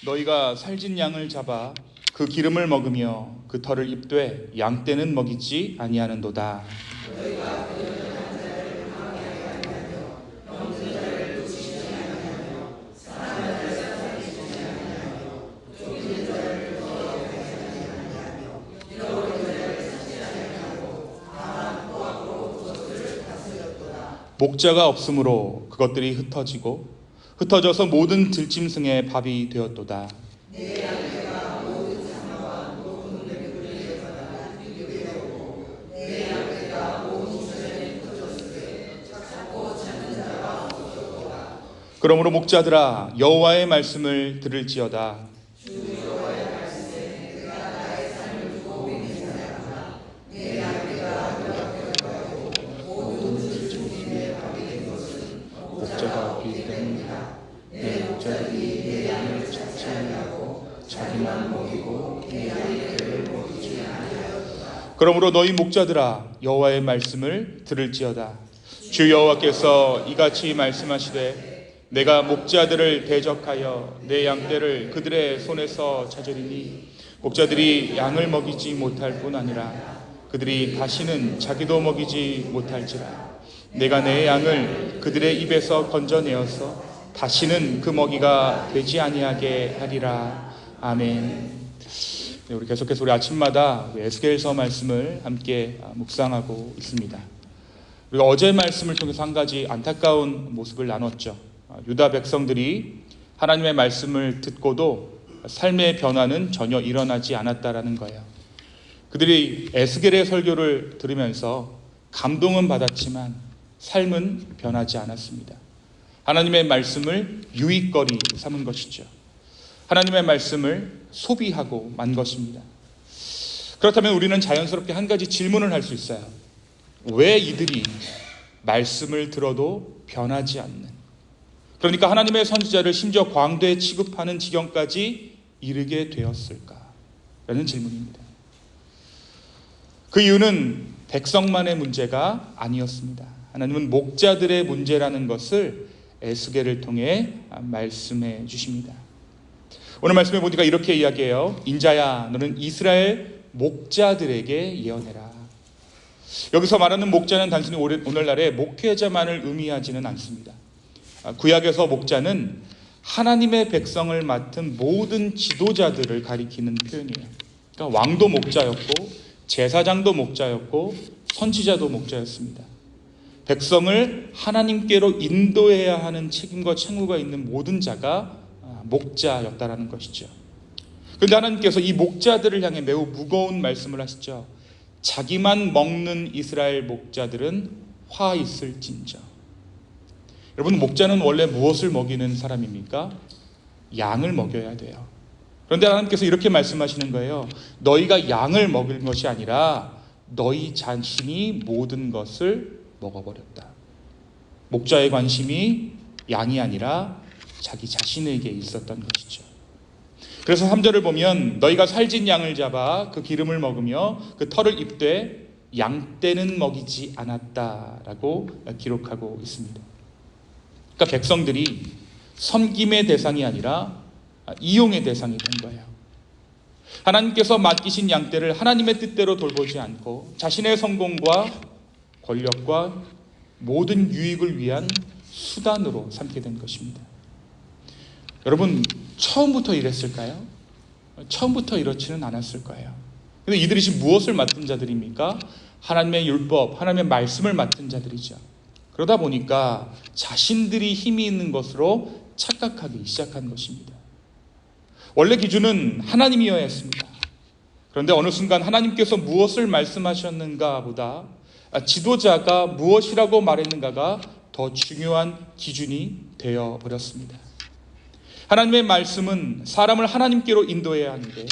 너희가 살진 양을 잡아 그 기름을 먹으며 그 털을 입되 양 떼는 먹이지 아니하는도다. 목자가 없으므로 그것들이 흩어져서 모든 들짐승의 밥이 되었도다. 그러므로 목자들아 여호와의 말씀을 들을지어다. 목자가 없기 때문에 내 목자들이 내 양을 찾지 아니하고 자기만 먹이고 내 양을 먹이지 아니하였도다. 그러므로 너희 목자들아 여호와의 말씀을 들을지어다. 주 여호와께서 이같이 말씀하시되 내가 목자들을 대적하여 내 양떼를 그들의 손에서 찾으리니 목자들이 양을 먹이지 못할 뿐 아니라 그들이 다시는 자기도 먹이지 못할지라. 내가 내 양을 그들의 입에서 건져내어서 다시는 그 먹이가 되지 아니하게 하리라. 아멘. 네, 우리 계속해서 우리 아침마다 에스겔서 말씀을 함께 묵상하고 있습니다. 우리가 어제 말씀을 통해서 한 가지 안타까운 모습을 나눴죠. 유다 백성들이 하나님의 말씀을 듣고도 삶의 변화는 전혀 일어나지 않았다라는 거예요. 그들이 에스겔의 설교를 들으면서 감동은 받았지만 삶은 변하지 않았습니다. 하나님의 말씀을 유익거리 삼은 것이죠. 하나님의 말씀을 소비하고 만 것입니다. 그렇다면 우리는 자연스럽게 한 가지 질문을 할 수 있어요. 왜 이들이 말씀을 들어도 변하지 않는, 그러니까 하나님의 선지자를 심지어 광대에 취급하는 지경까지 이르게 되었을까? 라는 질문입니다. 그 이유는 백성만의 문제가 아니었습니다. 하나님은 목자들의 문제라는 것을 에스겔을 통해 말씀해 주십니다. 오늘 말씀에 보니까 이렇게 이야기해요. 인자야, 너는 이스라엘 목자들에게 예언해라. 여기서 말하는 목자는 단순히 오늘날의 목회자만을 의미하지는 않습니다. 구약에서 목자는 하나님의 백성을 맡은 모든 지도자들을 가리키는 표현이에요. 그러니까 왕도 목자였고 제사장도 목자였고 선지자도 목자였습니다. 백성을 하나님께로 인도해야 하는 책임과 책무가 있는 모든 자가 목자였다라는 것이죠. 그런데 하나님께서 이 목자들을 향해 매우 무거운 말씀을 하시죠. 자기만 먹는 이스라엘 목자들은 화 있을진저. 여러분, 목자는 원래 무엇을 먹이는 사람입니까? 양을 먹여야 돼요. 그런데 하나님께서 이렇게 말씀하시는 거예요. 너희가 양을 먹일 것이 아니라 너희 자신이 모든 것을 먹어버렸다. 목자의 관심이 양이 아니라 자기 자신에게 있었던 것이죠. 그래서 3절을 보면 너희가 살진 양을 잡아 그 기름을 먹으며 그 털을 입되 양 떼는 먹이지 않았다라고 기록하고 있습니다. 그러니까 백성들이 섬김의 대상이 아니라 이용의 대상이 된 거예요. 하나님께서 맡기신 양떼를 하나님의 뜻대로 돌보지 않고 자신의 성공과 권력과 모든 유익을 위한 수단으로 삼게 된 것입니다. 여러분, 처음부터 이랬을까요? 처음부터 이렇지는 않았을 거예요. 근데 이들이 지금 무엇을 맡은 자들입니까? 하나님의 율법, 하나님의 말씀을 맡은 자들이죠. 그러다 보니까 자신들이 힘이 있는 것으로 착각하기 시작한 것입니다. 원래 기준은 하나님이어야 했습니다. 그런데 어느 순간 하나님께서 무엇을 말씀하셨는가 보다 지도자가 무엇이라고 말했는가가 더 중요한 기준이 되어버렸습니다. 하나님의 말씀은 사람을 하나님께로 인도해야 하는데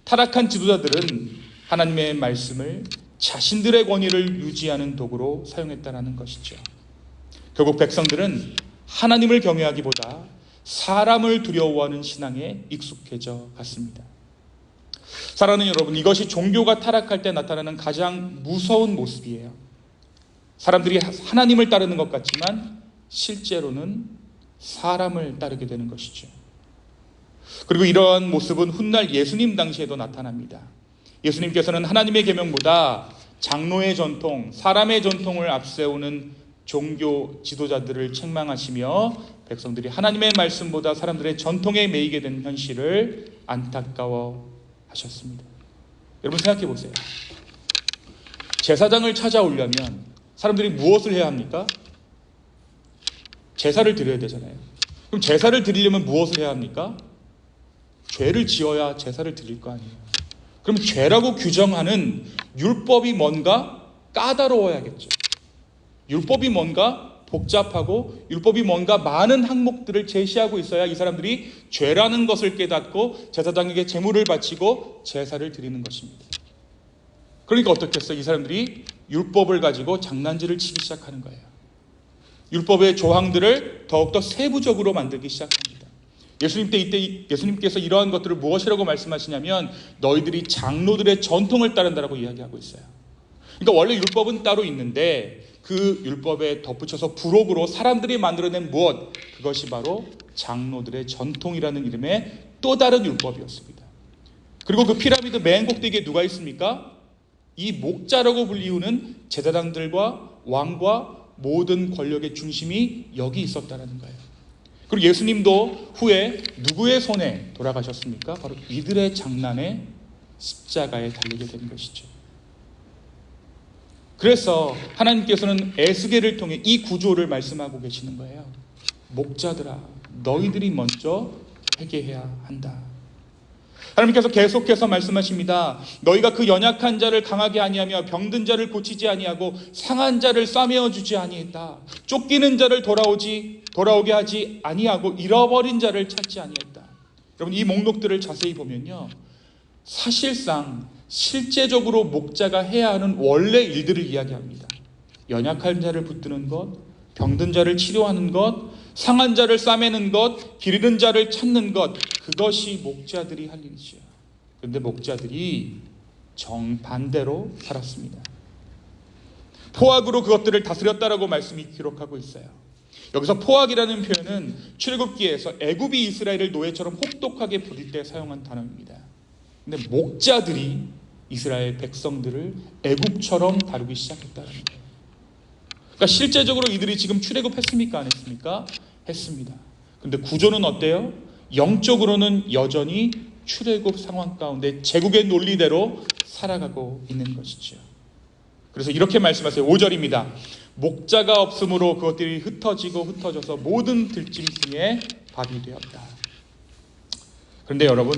타락한 지도자들은 하나님의 말씀을 자신들의 권위를 유지하는 도구로 사용했다는 것이죠. 결국 백성들은 하나님을 경외하기보다 사람을 두려워하는 신앙에 익숙해져 갔습니다. 사랑하는 여러분, 이것이 종교가 타락할 때 나타나는 가장 무서운 모습이에요. 사람들이 하나님을 따르는 것 같지만 실제로는 사람을 따르게 되는 것이죠. 그리고 이러한 모습은 훗날 예수님 당시에도 나타납니다. 예수님께서는 하나님의 계명보다 장로의 전통, 사람의 전통을 앞세우는 종교 지도자들을 책망하시며 백성들이 하나님의 말씀보다 사람들의 전통에 매이게 된 현실을 안타까워하셨습니다. 여러분 생각해 보세요. 제사장을 찾아오려면 사람들이 무엇을 해야 합니까? 제사를 드려야 되잖아요. 그럼 제사를 드리려면 무엇을 해야 합니까? 죄를 지어야 제사를 드릴 거 아니에요. 그럼 죄라고 규정하는 율법이 뭔가 까다로워야겠죠. 율법이 뭔가 복잡하고 율법이 뭔가 많은 항목들을 제시하고 있어야 이 사람들이 죄라는 것을 깨닫고 제사장에게 제물을 바치고 제사를 드리는 것입니다. 그러니까 어떻겠어요? 이 사람들이 율법을 가지고 장난질을 치기 시작하는 거예요. 율법의 조항들을 더욱더 세부적으로 만들기 시작합니다. 예수님께서 이러한 것들을 무엇이라고 말씀하시냐면 너희들이 장로들의 전통을 따른다라고 이야기하고 있어요. 그러니까 원래 율법은 따로 있는데 그 율법에 덧붙여서 부록으로 사람들이 만들어낸 무엇, 그것이 바로 장로들의 전통이라는 이름의 또 다른 율법이었습니다. 그리고 그 피라미드 맨 꼭대기에 누가 있습니까? 이 목자라고 불리우는 제사장들과 왕과 모든 권력의 중심이 여기 있었다는 거예요. 그리고 예수님도 후에 누구의 손에 돌아가셨습니까? 바로 이들의 장난에 십자가에 달리게 된 것이죠. 그래서 하나님께서는 에스겔을 통해 이 구조를 말씀하고 계시는 거예요. 목자들아, 너희들이 먼저 회개해야 한다. 하나님께서 계속해서 말씀하십니다. 너희가 그 연약한 자를 강하게 아니하며 병든 자를 고치지 아니하고 상한 자를 싸매어 주지 아니했다. 쫓기는 자를 돌아오게 하지 아니하고 잃어버린 자를 찾지 아니했다. 여러분, 이 목록들을 자세히 보면요, 사실상 실제적으로 목자가 해야 하는 원래 일들을 이야기합니다. 연약한 자를 붙드는 것, 병든 자를 치료하는 것, 상한 자를 싸매는 것, 기르는 자를 찾는 것, 그것이 목자들이 할 일이죠. 그런데 목자들이 정반대로 살았습니다. 포악으로 그것들을 다스렸다라고 말씀이 기록하고 있어요. 여기서 포악이라는 표현은 출애굽기에서 애굽이 이스라엘을 노예처럼 혹독하게 부릴 때 사용한 단어입니다. 근데 목자들이 이스라엘 백성들을 애굽처럼 다루기 시작했다는 거예요. 그러니까 실제적으로 이들이 지금 출애굽했습니까? 안 했습니까? 했습니다. 그런데 구조는 어때요? 영적으로는 여전히 출애굽 상황 가운데 제국의 논리대로 살아가고 있는 것이죠. 그래서 이렇게 말씀하세요. 5절입니다. 목자가 없으므로 그것들이 흩어져서 모든 들짐승의 밥이 되었다. 그런데 여러분,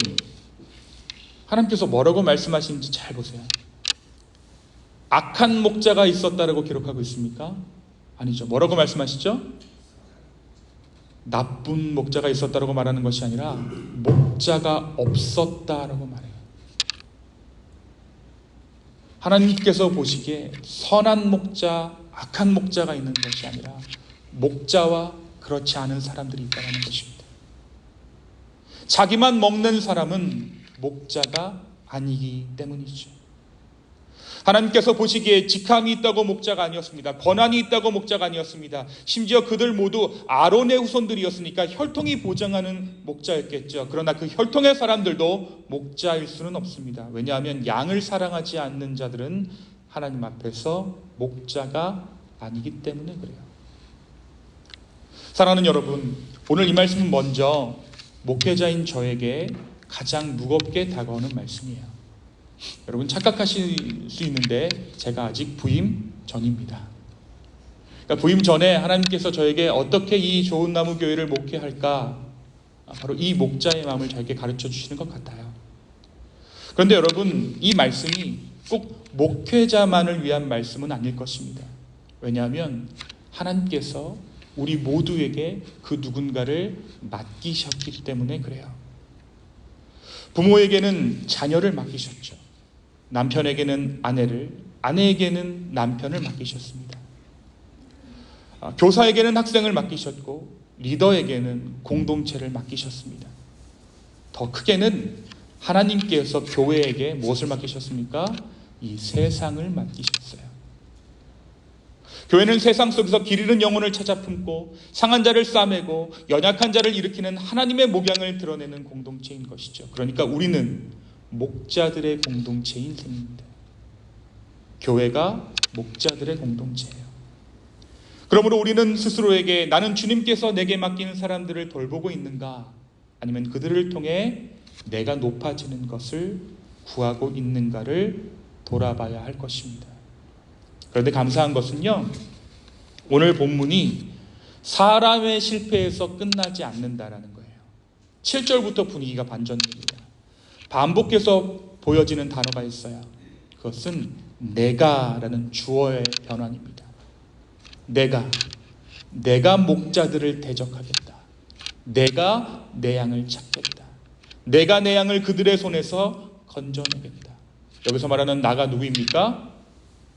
하나님께서 뭐라고 말씀하시는지 잘 보세요. 악한 목자가 있었다라고 기록하고 있습니까? 아니죠. 뭐라고 말씀하시죠? 나쁜 목자가 있었다라고 말하는 것이 아니라 목자가 없었다라고 말해요. 하나님께서 보시기에 선한 목자, 악한 목자가 있는 것이 아니라 목자와 그렇지 않은 사람들이 있다는 것입니다. 자기만 먹는 사람은 목자가 아니기 때문이죠. 하나님께서 보시기에 직함이 있다고 목자가 아니었습니다. 권한이 있다고 목자가 아니었습니다. 심지어 그들 모두 아론의 후손들이었으니까 혈통이 보장하는 목자였겠죠. 그러나 그 혈통의 사람들도 목자일 수는 없습니다. 왜냐하면 양을 사랑하지 않는 자들은 하나님 앞에서 목자가 아니기 때문에 그래요. 사랑하는 여러분, 오늘 이 말씀은 먼저 목회자인 저에게 가장 무겁게 다가오는 말씀이에요. 여러분, 착각하실 수 있는데 제가 아직 부임 전입니다. 그러니까 부임 전에 하나님께서 저에게 어떻게 이 좋은 나무 교회를 목회할까, 바로 이 목자의 마음을 저에게 가르쳐 주시는 것 같아요. 그런데 여러분, 이 말씀이 꼭 목회자만을 위한 말씀은 아닐 것입니다. 왜냐하면 하나님께서 우리 모두에게 그 누군가를 맡기셨기 때문에 그래요. 부모에게는 자녀를 맡기셨죠. 남편에게는 아내를, 아내에게는 남편을 맡기셨습니다. 교사에게는 학생을 맡기셨고 리더에게는 공동체를 맡기셨습니다. 더 크게는 하나님께서 교회에게 무엇을 맡기셨습니까? 이 세상을 맡기셨어요. 교회는 세상 속에서 길 잃은 영혼을 찾아 품고 상한 자를 싸매고 연약한 자를 일으키는 하나님의 목양을 드러내는 공동체인 것이죠. 그러니까 우리는 목자들의 공동체인 셈입니다. 교회가 목자들의 공동체예요. 그러므로 우리는 스스로에게 나는 주님께서 내게 맡기는 사람들을 돌보고 있는가, 아니면 그들을 통해 내가 높아지는 것을 구하고 있는가를 돌아봐야 할 것입니다. 그런데 감사한 것은요, 오늘 본문이 사람의 실패에서 끝나지 않는다라는 거예요. 7절부터 분위기가 반전입니다. 반복해서 보여지는 단어가 있어요. 그것은 내가라는 주어의 변환입니다. 내가 목자들을 대적하겠다. 내가 내 양을 찾겠다. 내가 내 양을 그들의 손에서 건져내겠다. 여기서 말하는 나가 누구입니까?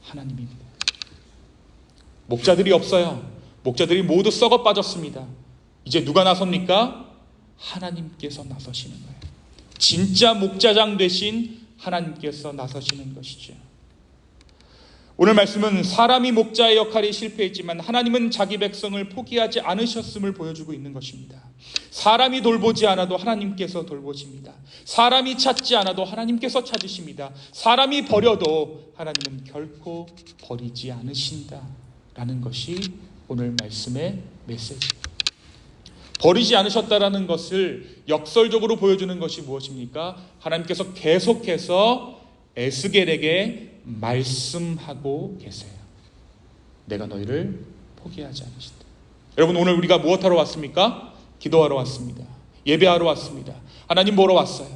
하나님입니다. 목자들이 없어요. 목자들이 모두 썩어 빠졌습니다. 이제 누가 나섭니까? 하나님께서 나서시는 거예요. 진짜 목자장 되신 하나님께서 나서시는 것이죠. 오늘 말씀은 사람이 목자의 역할이 실패했지만 하나님은 자기 백성을 포기하지 않으셨음을 보여주고 있는 것입니다. 사람이 돌보지 않아도 하나님께서 돌보십니다. 사람이 찾지 않아도 하나님께서 찾으십니다. 사람이 버려도 하나님은 결코 버리지 않으신다라는 것이 오늘 말씀의 메시지입니다. 버리지 않으셨다라는 것을 역설적으로 보여주는 것이 무엇입니까? 하나님께서 계속해서 에스겔에게 말씀하고 계세요. 내가 너희를 포기하지 않으신다. 여러분, 오늘 우리가 무엇하러 왔습니까? 기도하러 왔습니다. 예배하러 왔습니다. 하나님 보러 왔어요.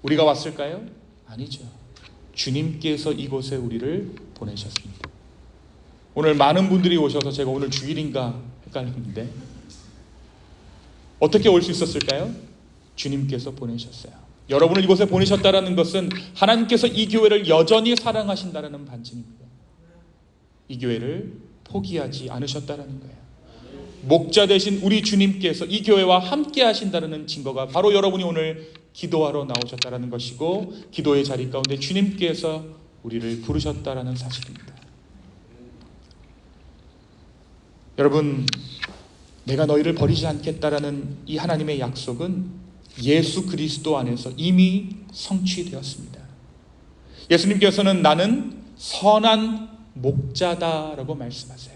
우리가 왔을까요? 아니죠. 주님께서 이곳에 우리를 보내셨습니다. 오늘 많은 분들이 오셔서 제가 오늘 주일인가 헷갈리는데 어떻게 올 수 있었을까요? 주님께서 보내셨어요. 여러분을 이곳에 보내셨다는 것은 하나님께서 이 교회를 여전히 사랑하신다는 반증입니다. 이 교회를 포기하지 않으셨다는 거예요. 목자 되신 우리 주님께서 이 교회와 함께 하신다는 증거가 바로 여러분이 오늘 기도하러 나오셨다는 것이고, 기도의 자리 가운데 주님께서 우리를 부르셨다는 사실입니다. 여러분, 내가 너희를 버리지 않겠다라는 이 하나님의 약속은 예수 그리스도 안에서 이미 성취되었습니다. 예수님께서는 나는 선한 목자다라고 말씀하세요.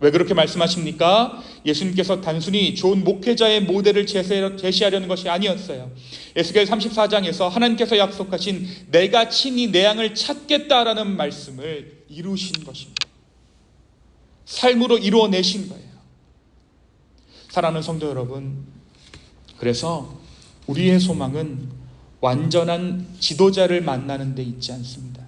왜 그렇게 말씀하십니까? 예수님께서 단순히 좋은 목회자의 모델을 제시하려는 것이 아니었어요. 에스겔 34장에서 하나님께서 약속하신 내가 친히 내 양을 찾겠다라는 말씀을 이루신 것입니다. 삶으로 이루어내신 거예요. 사랑하는 성도 여러분, 그래서 우리의 소망은 완전한 지도자를 만나는 데 있지 않습니다.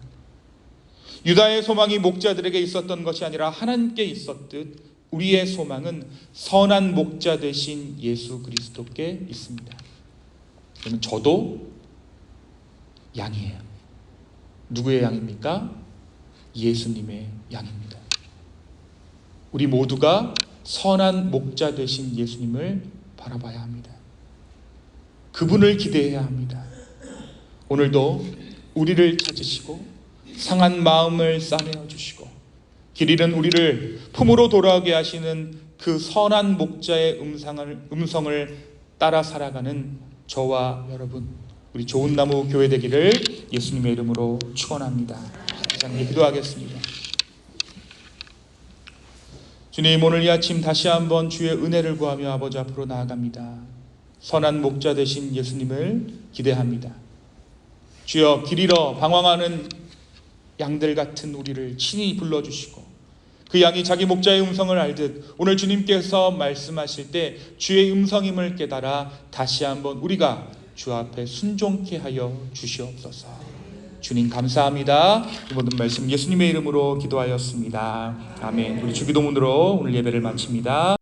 유다의 소망이 목자들에게 있었던 것이 아니라 하나님께 있었듯 우리의 소망은 선한 목자 되신 예수 그리스도께 있습니다. 그러면 저도 양이에요. 누구의 양입니까? 예수님의 양입니다. 우리 모두가 선한 목자 되신 예수님을 바라봐야 합니다. 그분을 기대해야 합니다. 오늘도 우리를 찾으시고 상한 마음을 싸매어 주시고 길 잃은 우리를 품으로 돌아오게 하시는 그 선한 목자의 음성을 따라 살아가는 저와 여러분, 우리 좋은 나무 교회 되기를 예수님의 이름으로 축원합니다. 함께 기도하겠습니다. 주님, 오늘 이 아침 다시 한번 주의 은혜를 구하며 아버지 앞으로 나아갑니다. 선한 목자 되신 예수님을 기대합니다. 주여, 길 잃어 방황하는 양들 같은 우리를 친히 불러주시고 그 양이 자기 목자의 음성을 알듯 오늘 주님께서 말씀하실 때 주의 음성임을 깨달아 다시 한번 우리가 주 앞에 순종케 하여 주시옵소서. 주님 감사합니다. 이 모든 말씀 예수님의 이름으로 기도하였습니다. 아멘. 우리 주기도문으로 오늘 예배를 마칩니다.